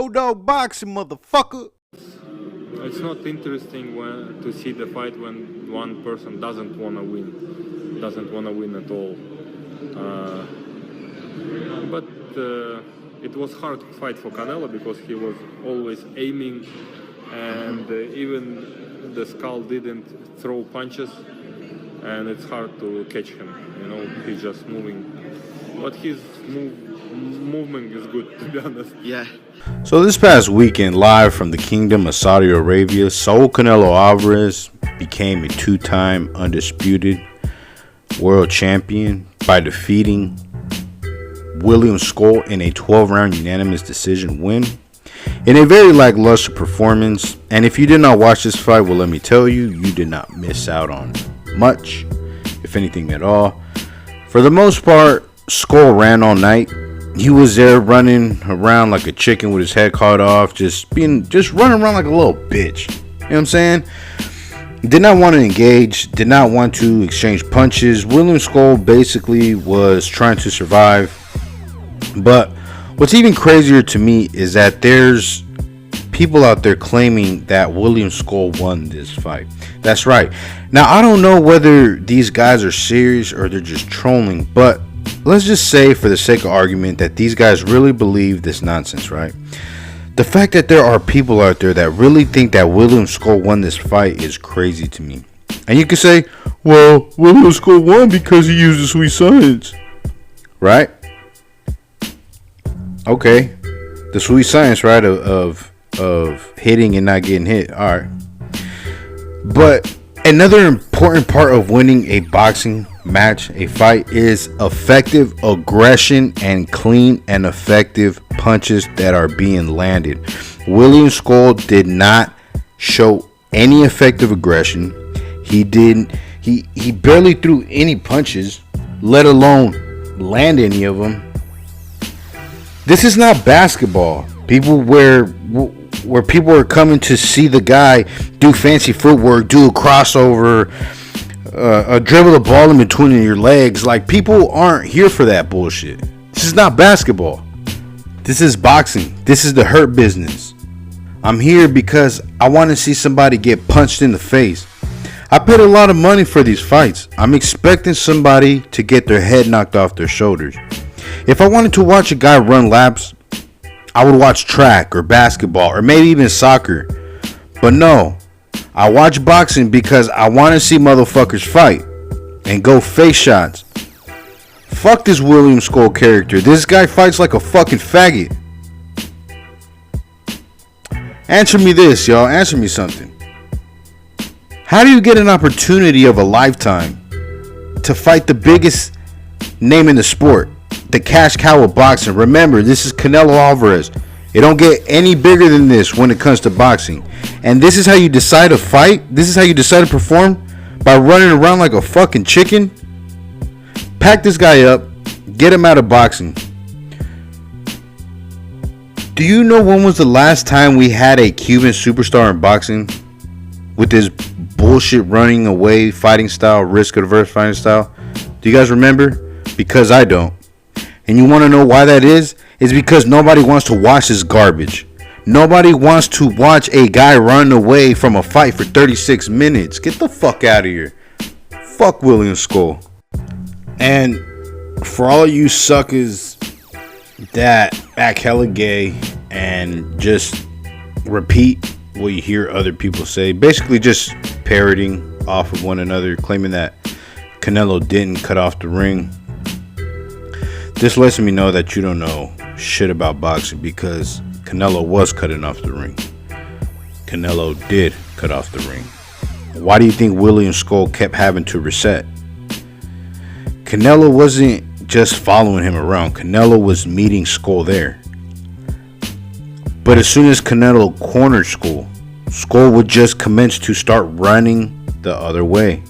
Road Dogg Boxing, motherfucker. It's not interesting to see the fight when one person doesn't want to win at all. But it was hard to fight for Canelo because he was always aiming, and even the Scull didn't throw punches, and it's hard to catch him. He's just moving, but his movement is good, to be honest. Yeah. So this past weekend, live from the Kingdom of Saudi Arabia, Saul Canelo Alvarez became a two-time undisputed world champion by defeating William Scull in a 12-round unanimous decision win in a very lackluster performance. And if you did not watch this fight, well, let me tell you, you did not miss out on much, if anything at all. For the most part, Scull ran all night. He was there running around like a chicken with his head cut off, just running around like a little bitch. You know what I'm saying? Did not want to engage, did not want to exchange punches. William Scull basically was trying to survive. But what's even crazier to me is that there's people out there claiming that William Scull won this fight. That's right. Now, I don't know whether these guys are serious or they're just trolling, but let's just say, for the sake of argument, that these guys really believe this nonsense, right? The fact that there are people out there that really think that William Scull won this fight is crazy to me. And you can say, well, William Scull won because he used the sweet science, right? Okay, the sweet science, right, of hitting and not getting hit. All right. But another important part of winning a boxing match, a fight, is effective aggression and clean and effective punches that are being landed. William Scull did not show any effective aggression. He barely threw any punches, let alone land any of them. This is not basketball. People where people are coming to see the guy do fancy footwork, do a crossover, dribble the ball in between your legs. Like, people aren't here for that bullshit. This is not basketball. This is boxing. This is the hurt business. I'm here because I want to see somebody get punched in the face. I paid a lot of money for these fights. I'm expecting somebody to get their head knocked off their shoulders. If I wanted to watch a guy run laps, I would watch track or basketball or maybe even soccer. But no, I watch boxing because I want to see motherfuckers fight and go face shots. Fuck this William Scull character. This guy fights like a fucking faggot. Answer me this, y'all. Answer me something. How do you get an opportunity of a lifetime to fight the biggest name in the sport? The cash cow of boxing. Remember, this is Canelo Alvarez. It don't get any bigger than this when it comes to boxing. And this is how you decide to fight? This is how you decide to perform? By running around like a fucking chicken? Pack this guy up. Get him out of boxing. Do you know when was the last time we had a Cuban superstar in boxing? With this bullshit running away fighting style, risk averse fighting style? Do you guys remember? Because I don't. And you want to know why that is? It's because nobody wants to watch this garbage. Nobody wants to watch a guy run away from a fight for 36 minutes. Get the fuck out of here. Fuck William Scull. And for all you suckers that act hella gay and just repeat what you hear other people say, basically just parroting off of one another, claiming that Canelo didn't cut off the ring. This lets me know that you don't know shit about boxing, because Canelo was cutting off the ring. Canelo did cut off the ring. Why do you think William Scull kept having to reset? Canelo wasn't just following him around. Canelo was meeting Scull there. But as soon as Canelo cornered Scull, Scull would just commence to start running the other way.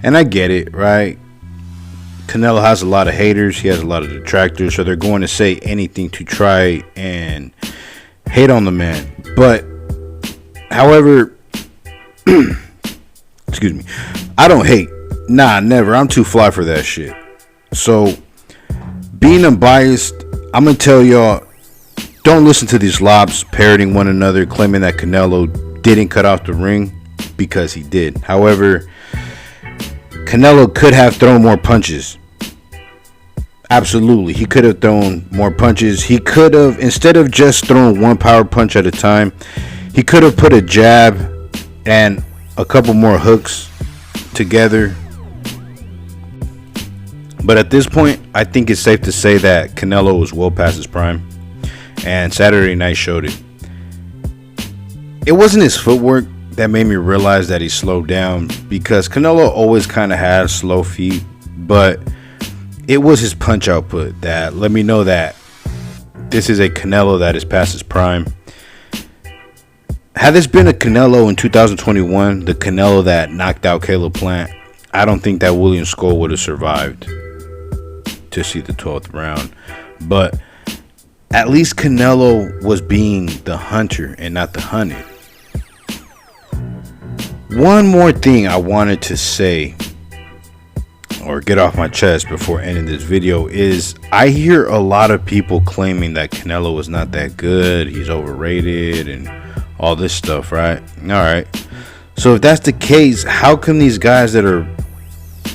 And I get it, right? Canelo has a lot of haters. He has a lot of detractors. So they're going to say anything to try and hate on the man. But, however, excuse me, I don't hate. Nah, never. I'm too fly for that shit. So, being unbiased, I'm going to tell y'all, Don't listen to these slobs parroting one another, claiming that Canelo didn't cut off the ring, because he did. However, Canelo could have thrown more punches. Absolutely, he could have thrown more punches. He could have, instead of just throwing one power punch at a time, he could have put a jab and a couple more hooks together. But at this point, I think it's safe to say that Canelo was well past his prime, and Saturday night showed it. It wasn't his footwork that made me realize that he slowed down, because Canelo always kind of had slow feet, but it was his punch output that let me know that this is a Canelo that is past his prime. Had this been a Canelo in 2021, the Canelo that knocked out Caleb Plant, I don't think that William Scull would have survived to see the 12th round. But at least Canelo was being the hunter and not the hunted. One more thing I wanted to say or get off my chest before ending this video is I hear a lot of people claiming that Canelo is not that good, he's overrated and all this stuff, right? Alright, so if that's the case, how come these guys that are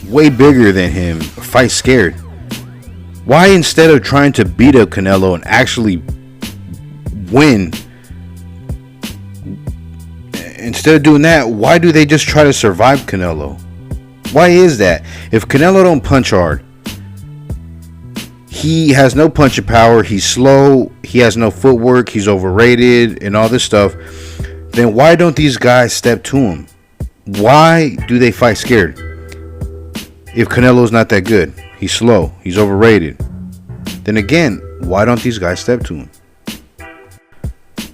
way bigger than him fight scared? Why, instead of trying to beat up Canelo and actually win, instead of doing that, why do they just try to survive Canelo? Why is that? If Canelo don't punch hard, he has no punching power, he's slow, he has no footwork, he's overrated and all this stuff, then why don't these guys step to him? Why do they fight scared? If Canelo's not that good, he's slow, he's overrated, then again, why don't these guys step to him?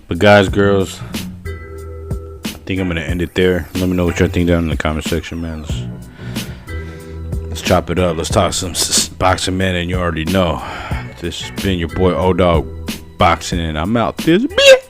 But guys, girls, I think I'm gonna end it there. Let me know what y'all think down in the comment section, man. Let's chop it up. Let's talk some boxing, man. And you already know, this has been your boy O-Dog Boxing, and I'm out this bitch.